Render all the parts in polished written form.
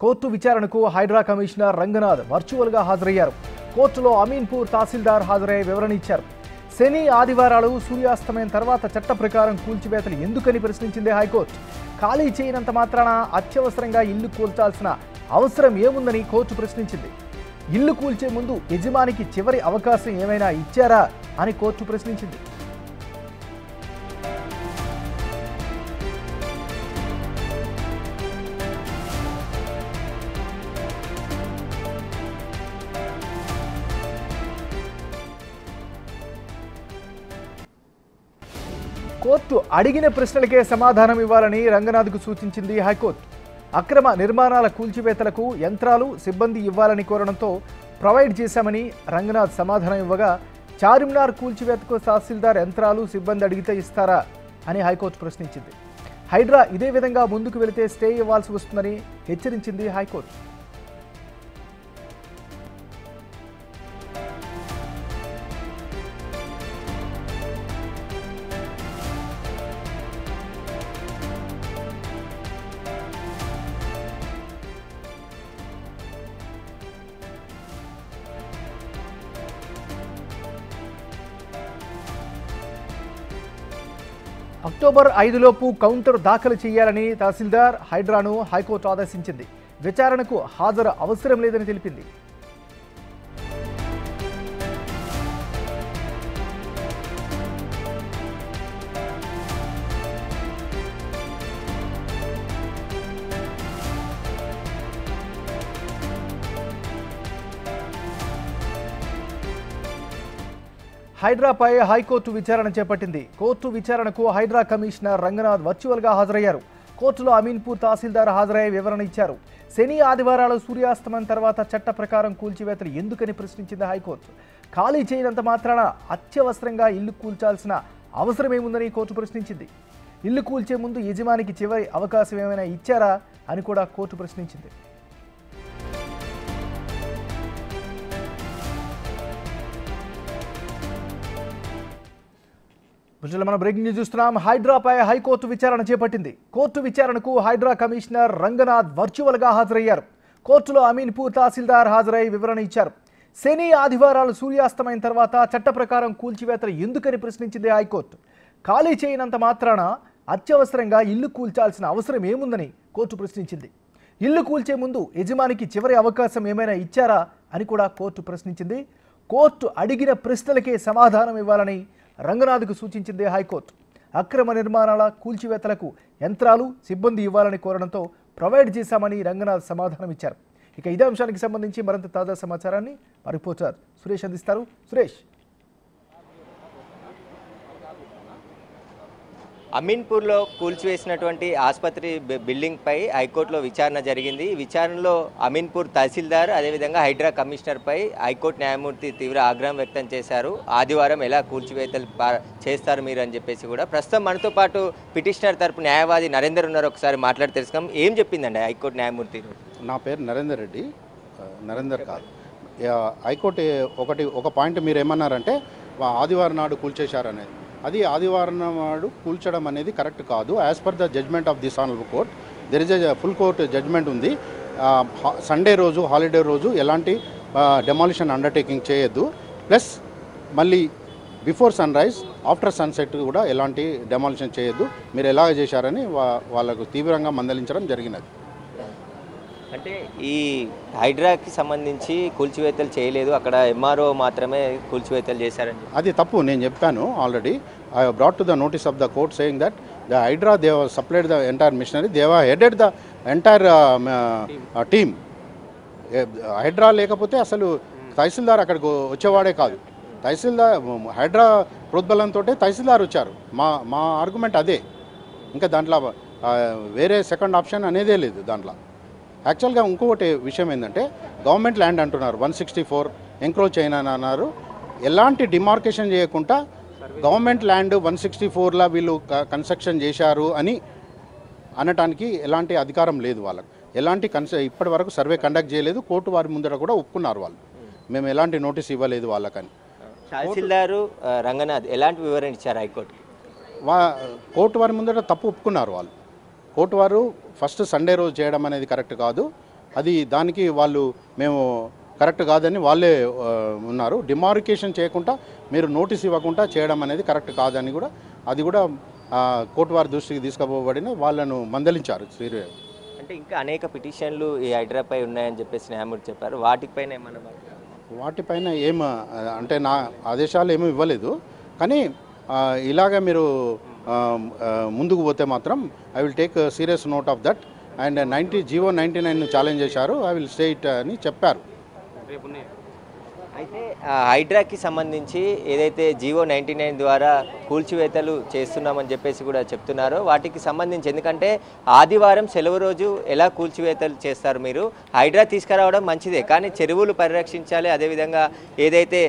Court విచారణకు Hydraa commissioner Ranganath వర్చువల్గా హాజరయ్యారు. కోర్టులో అమీన్పూర్ తహసీల్దార్ హాజరై వివరణ ఇచ్చారు. శని ఆదివారాలు సూర్యాస్తమయం తర్వాత చట్ట ప్రకారం కూల్చివేతలు ఎందుకని ప్రశ్నించింది హైకోర్టు. ఖాళీ చేయనంత మాత్రాన అత్యవసరంగా ఇల్లు కూల్చాల్సిన అవసరం ఏముందని కోర్టు ప్రశ్నించింది. ఇల్లు కూల్చే ముందు యజమానికి చివరి అవకాశం ఏమైనా ఇచ్చారా అని కోర్టు ప్రశ్నించింది. కోర్టు అడిగిన ప్రశ్నలకే సమాధానం ఇవ్వాలని రంగనాథ్కు సూచించింది హైకోర్టు. అక్రమ నిర్మాణాల కూల్చివేతలకు యంత్రాలు, సిబ్బంది ఇవ్వాలని కోరడంతో ప్రొవైడ్ చేశామని రంగనాథ్ సమాధానం ఇవ్వగా, చార్మినార్ కూల్చివేతకు తహసీల్దార్ యంత్రాలు, సిబ్బంది అడిగితే ఇస్తారా అని హైకోర్టు ప్రశ్నించింది. హైడ్రా ఇదే విధంగా ముందుకు వెళితే స్టే ఇవ్వాల్సి వస్తుందని హెచ్చరించింది హైకోర్టు. అక్టోబర్ 5లోపు కౌంటర్ దాఖలు చేయాలని తహసీల్దార్ హైడ్రాను హైకోర్టు ఆదేశించింది. విచారణకు హాజరు అవసరం లేదని తెలిపింది. హైడ్రాపై హైకోర్టు విచారణ చేపట్టింది. కోర్టు విచారణకు హైడ్రా కమిషనర్ రంగనాథ్ వర్చువల్గా హాజరయ్యారు. కోర్టులో అమీన్పూర్ తహసీల్దార్ హాజరై వివరణ ఇచ్చారు. శని ఆదివారాలు సూర్యాస్తమయం తర్వాత చట్ట ప్రకారం కూల్చివేతలు ఎందుకని ప్రశ్నించింది హైకోర్టు. ఖాళీ చేయనంత మాత్రాన అత్యవసరంగా ఇల్లు కూల్చాల్సిన అవసరమేముందని కోర్టు ప్రశ్నించింది. ఇల్లు కూల్చే ముందు యజమానికి చివరి అవకాశం ఏమైనా ఇచ్చారా అని కూడా కోర్టు ప్రశ్నించింది. మనం బ్రేకింగ్ న్యూస్ చూస్తున్నాం. హైడ్రాపై హైకోర్టు విచారణ చేపట్టింది. కోర్టు విచారణకు హైడ్రా కమిషనర్ రంగనాథ్ వర్చువల్గా హాజరయ్యారు. కోర్టులో అమీన్పూర్ తహసీల్దార్ హాజరై వివరణ ఇచ్చారు. శని ఆదివారాలు సూర్యాస్తమయం తర్వాత చట్ట ప్రకారం కూల్చివేతలు ఎందుకని ప్రశ్నించింది హైకోర్టు. ఖాళీ చేయనంత మాత్రాన అత్యవసరంగా ఇల్లు కూల్చాల్సిన అవసరం ఏముందని కోర్టు ప్రశ్నించింది. ఇల్లు కూల్చే ముందు యజమానికి చివరి అవకాశం ఏమైనా ఇచ్చారా అని కూడా కోర్టు ప్రశ్నించింది. కోర్టు అడిగిన ప్రశ్నలకే సమాధానం ఇవ్వాలని రంగనాథ్కు సూచించింది హైకోర్టు. అక్రమ నిర్మాణాల కూల్చివేతలకు యంత్రాలు, సిబ్బంది ఇవ్వాలని కోరడంతో ప్రొవైడ్ చేశామని రంగనాథ్ సమాధానం ఇచ్చారు. ఇక ఇదే అంశానికి సంబంధించి మరింత తాజా సమాచారాన్ని మా రిపోర్టర్ సురేష్ అందిస్తారు. సురేష్, అమీన్పూర్లో కూల్చివేసినటువంటి ఆసుపత్రి బిల్డింగ్పై హైకోర్టులో విచారణ జరిగింది. ఈ విచారణలో అమీన్పూర్ తహసీల్దార్ అదేవిధంగా హైడ్రా కమిషనర్పై హైకోర్టు న్యాయమూర్తి తీవ్ర ఆగ్రహం వ్యక్తం చేశారు. ఆదివారం ఎలా కూల్చివేతలు చేస్తారు మీరు అని చెప్పేసి కూడా. ప్రస్తుతం మనతో పాటు పిటిషనర్ తరపు న్యాయవాది నరేందర్ ఉన్నారు. ఒకసారి మాట్లాడి తెలుసుకుందాం. ఏం చెప్పిందండి హైకోర్టు న్యాయమూర్తి? నా పేరు నరేందర్ రెడ్డి. నరేందర్ కాదు, హైకోర్టు ఒక పాయింట్ మీరు ఏమన్నారంటే ఆదివారం నాడు కూల్చేశారనేది. అది ఆదివారం నాడు కూల్చడం అనేది కరెక్ట్ కాదు. As per the judgement of this honourable court there is a full court judgement ఉంది. సండే రోజు, హాలిడే రోజు ఎలాంటి డెమాలిషన్ అండర్టేకింగ్ చేయొద్దు. ప్లస్ మళ్ళీ before sunrise, after sunset కూడా ఎలాంటి డెమాలిషన్ చేయొద్దు. మీరు ఎలాగ చేశారని వాళ్ళకు తీవ్రంగా మందలించడం జరిగినది. అంటే ఈ హైడ్రాకి సంబంధించి కూల్చివేతలు చేయలేదు, అక్కడ ఎంఆర్ఓ మాత్రమే కూల్చివేతలు చేశారని. అది తప్పు. నేను చెప్పాను already. I brought to the notice of the court saying that the Hydraa they supplied the entire machinery, they headed the entire team. Hydraa లేకపోతే అసలు తహసీల్దార్ అక్కడికి వచ్చేవాడే కాదు. తహసీల్దార్ హైడ్రా ప్రోద్బలంతో తహసీల్దార్ వచ్చారు. మా ఆర్గ్యుమెంట్ అదే. ఇంకా దాంట్లో వేరే సెకండ్ ఆప్షన్ అనేదే లేదు దాంట్లో. యాక్చువల్గా ఇంకొకటి విషయం ఏంటంటే, గవర్నమెంట్ ల్యాండ్ అంటున్నారు, 164 ఎంక్రోచ్ అయినా అన్నారు. ఎలాంటి డిమార్కేషన్ చేయకుండా గవర్నమెంట్ ల్యాండ్ 164లా వీళ్ళు కన్స్ట్రక్షన్ చేశారు అని అనటానికి ఎలాంటి అధికారం లేదు వాళ్ళకు. ఎలాంటి ఇప్పటి వరకు సర్వే కండక్ట్ చేయలేదు. కోర్టు వారి ముందర కూడా ఒప్పుకున్నారు వాళ్ళు, మేము ఎలాంటి నోటీస్ ఇవ్వలేదు వాళ్ళకని. తహసీల్దారు రంగనాథ్ ఎలాంటి వివరణ ఇచ్చారు హైకోర్టుకి? కోర్టు వారి ముందర తప్పు ఒప్పుకున్నారు వాళ్ళు. కోర్టు వారు ఫస్ట్ సండే రోజు చేయడం అనేది కరెక్ట్ కాదు. అది దానికి వాళ్ళు మేము కరెక్ట్ కాదని వాళ్ళే ఉన్నారు. డిమార్కేషన్ చేయకుండా మీరు నోటీస్ ఇవ్వకుండా చేయడం అనేది కరెక్ట్ కాదని కూడా అది కూడా కోర్టు వారి దృష్టికి తీసుకుపోబడిన వాళ్ళను మందలించారు సీరియస్. అంటే ఇంకా అనేక పిటిషన్లు ఈ హైడ్రాపై ఉన్నాయని చెప్పేసి న్యాయమూర్తి చెప్పారు. వాటిపైన ఏమన్నా వాటిపైన అంటే నా ఆదేశాలు ఏమీ ఇవ్వలేదు. కానీ ఇలాగ మీరు ముందుకు పోతే మాత్రం I will take serious note of that. And GO 99 challenge చేశారు, ఐ విల్ స్టే ఇట్ అని చెప్పారు. అయితే హైడ్రాకి సంబంధించి ఏదైతే GO 99 ద్వారా కూల్చివేతలు చేస్తున్నామని చెప్పేసి కూడా చెప్తున్నారో వాటికి సంబంధించి, ఎందుకంటే ఆదివారం సెలవు రోజు ఎలా కూల్చివేతలు చేస్తారు మీరు? హైడ్రా తీసుకురావడం మంచిదే, కానీ చెరువులు పరిరక్షించాలి. అదేవిధంగా ఏదైతే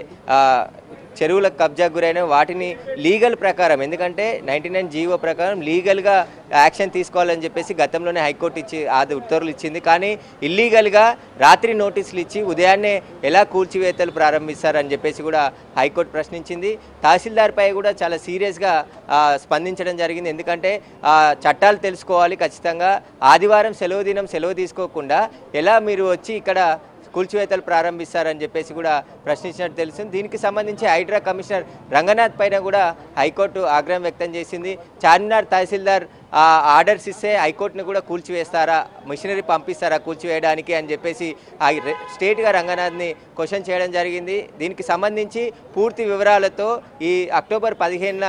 చెరువులకు కబ్జా గురైన వాటిని లీగల్ ప్రకారం, ఎందుకంటే 99 GO ప్రకారం లీగల్గా యాక్షన్ తీసుకోవాలని చెప్పేసి గతంలోనే హైకోర్టు అది ఉత్తర్వులు ఇచ్చింది. కానీ ఇల్లీగల్గా రాత్రి నోటీసులు ఇచ్చి ఉదయాన్నే ఎలా కూల్చివేతలు ప్రారంభిస్తారని చెప్పేసి కూడా హైకోర్టు ప్రశ్నించింది. తహసీల్దార్పై కూడా చాలా సీరియస్గా స్పందించడం జరిగింది. ఎందుకంటే చట్టాలు తెలుసుకోవాలి ఖచ్చితంగా. ఆదివారం సెలవు దినం సెలవు తీసుకోకుండా ఎలా మీరు వచ్చి ఇక్కడ కూల్చివేతలు ప్రారంభిస్తారని చెప్పేసి కూడా ప్రశ్నించినట్టు తెలిసింది. దీనికి సంబంధించి హైడ్రా కమిషనర్ రంగనాథ్ పైన కూడా హైకోర్టు ఆగ్రహం వ్యక్తం చేసింది. చార్మినార్ తహసీల్దార్ ఆర్డర్స్ ఇస్తే హైకోర్టును కూడా కూల్చివేస్తారా, మిషనరీ పంపిస్తారా కూల్చివేయడానికి అని చెప్పేసి స్టేట్గా రంగనాథ్ని క్వశ్చన్ చేయడం జరిగింది. దీనికి సంబంధించి పూర్తి వివరాలతో ఈ అక్టోబర్ 15న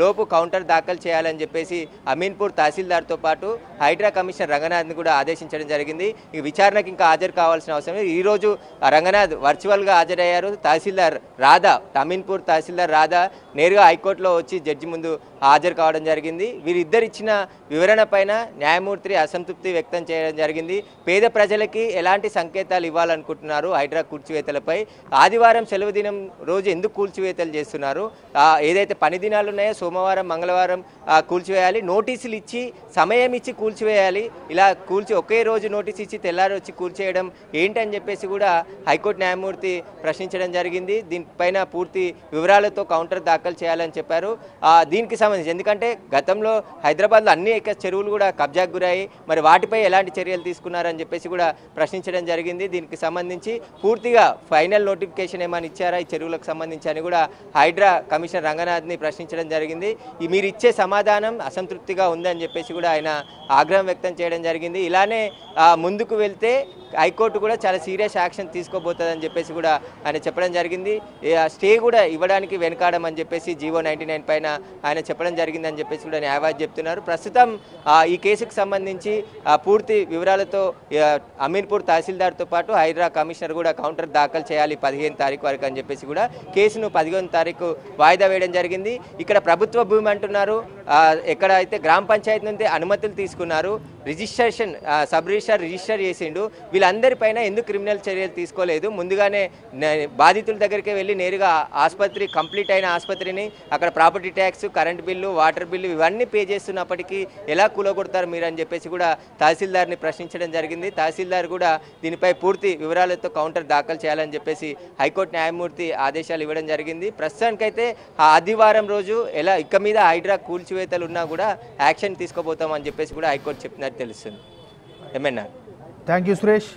లోపు కౌంటర్ దాఖలు చేయాలని చెప్పేసి అమీన్పూర్ తహసీల్దార్తో పాటు హైడ్రా కమిషనర్ రంగనాథ్ని కూడా ఆదేశించడం జరిగింది. ఈ విచారణకు ఇంకా హాజరు కావాల్సిన అవసరం లేదు. ఈరోజు రంగనాథ్ వర్చువల్గా హాజరయ్యారు. తహసీల్దార్ రాధా, అమీన్పూర్ తహసీల్దార్ రాధా నేరుగా హైకోర్టులో వచ్చి జడ్జి ముందు హాజరు కావడం జరిగింది. వీరిద్దరు ఇచ్చిన వివరణ పైన న్యాయమూర్తి అసంతృప్తి వ్యక్తం చేయడం జరిగింది. పేద ప్రజలకి ఎలాంటి సంకేతాలు ఇవ్వాలనుకుంటున్నారు హైడ్రా కూల్చివేతలపై? ఆదివారం సెలవు దినం రోజు ఎందుకు కూల్చివేతలు చేస్తున్నారు? ఏదైతే పని దినాలు ఉన్నాయో సోమవారం మంగళవారం కూల్చివేయాలి, నోటీసులు ఇచ్చి సమయం ఇచ్చి కూల్చివేయాలి. ఇలా ఒకే రోజు నోటీస్ ఇచ్చి తెల్లారి వచ్చి కూల్చేయడం ఏంటని చెప్పేసి కూడా హైకోర్టు న్యాయమూర్తి ప్రశ్నించడం జరిగింది. దీనిపైన పూర్తి వివరాలతో కౌంటర్ దాఖలు చేయాలని చెప్పారు. దీనికి సంబంధించి, ఎందుకంటే గతంలో హైదరాబాద్లో అన్ని చెరువులు కూడా కబ్జాకు గురయ్యాయి, మరి వాటిపై ఎలాంటి చర్యలు తీసుకున్నారని చెప్పేసి కూడా ప్రశ్నించడం జరిగింది. దీనికి సంబంధించి పూర్తిగా ఫైనల్ నోటిఫికేషన్ ఏమైనా ఇచ్చారా ఈ చెరువులకు సంబంధించి అని కూడా హైడ్రా కమిషనర్ రంగనాథ్ని ప్రశ్నించడం జరిగింది. మీరు ఇచ్చే సమాధానం అసంతృప్తిగా ఉందని చెప్పేసి కూడా ఆయన ఆగ్రహం వ్యక్తం చేయడం జరిగింది. ఇలానే ముందుకు వెళ్తే హైకోర్టు కూడా చాలా సీరియస్ యాక్షన్ తీసుకోబోతుందని చెప్పేసి కూడా ఆయన చెప్పడం జరిగింది. స్టే కూడా ఇవ్వడానికి వెనకాడమని చెప్పేసి GO 99 పైన ఆయన చెప్పడం జరిగిందని చెప్పేసి కూడా న్యాయవాది చెప్తున్నారు. ప్రస్తుతం ఈ కేసుకు సంబంధించి పూర్తి వివరాలతో అమీన్పూర్ తహసీల్దార్తో పాటు హైడ్రా కమిషనర్ కూడా కౌంటర్ దాఖలు చేయాలి 15 తారీఖు వరకు అని చెప్పేసి కూడా కేసును 15 తారీఖు వాయిదా వేయడం జరిగింది. ఇక్కడ ప్రభుత్వ భూమి అంటున్నారు, ఎక్కడ అయితే గ్రామ పంచాయతీ నుండి అనుమతులు తీసుకున్నారు, రిజిస్ట్రేషన్ సబ్ రిజిస్టర్ చేసిండు, వీళ్ళందరిపైన ఎందుకు క్రిమినల్ చర్యలు తీసుకోలేదు? ముందుగానే బాధితుల దగ్గరికి వెళ్ళి నేరుగా ఆసుపత్రి, కంప్లీట్ అయిన ఆసుపత్రిని అక్కడ property tax, current bill, water bill ఇవన్నీ పే చేస్తున్నప్పటికీ ఎలా కూలగొడతారు మీరు అని చెప్పేసి కూడా తహసీల్దార్ని ప్రశ్నించడం జరిగింది. తహసీల్దార్ కూడా దీనిపై పూర్తి వివరాలతో కౌంటర్ దాఖలు చేయాలని చెప్పేసి హైకోర్టు న్యాయమూర్తి ఆదేశాలు ఇవ్వడం జరిగింది. ప్రస్తుతానికైతే ఆదివారం రోజు ఎలా ఇక మీద హైడ్రా కూల్చివేతలు ఉన్నా కూడా యాక్షన్ తీసుకోబోతామని చెప్పేసి కూడా హైకోర్టు చెప్పినట్టు తెలుస్తుంది. MNR. Thank you Suresh.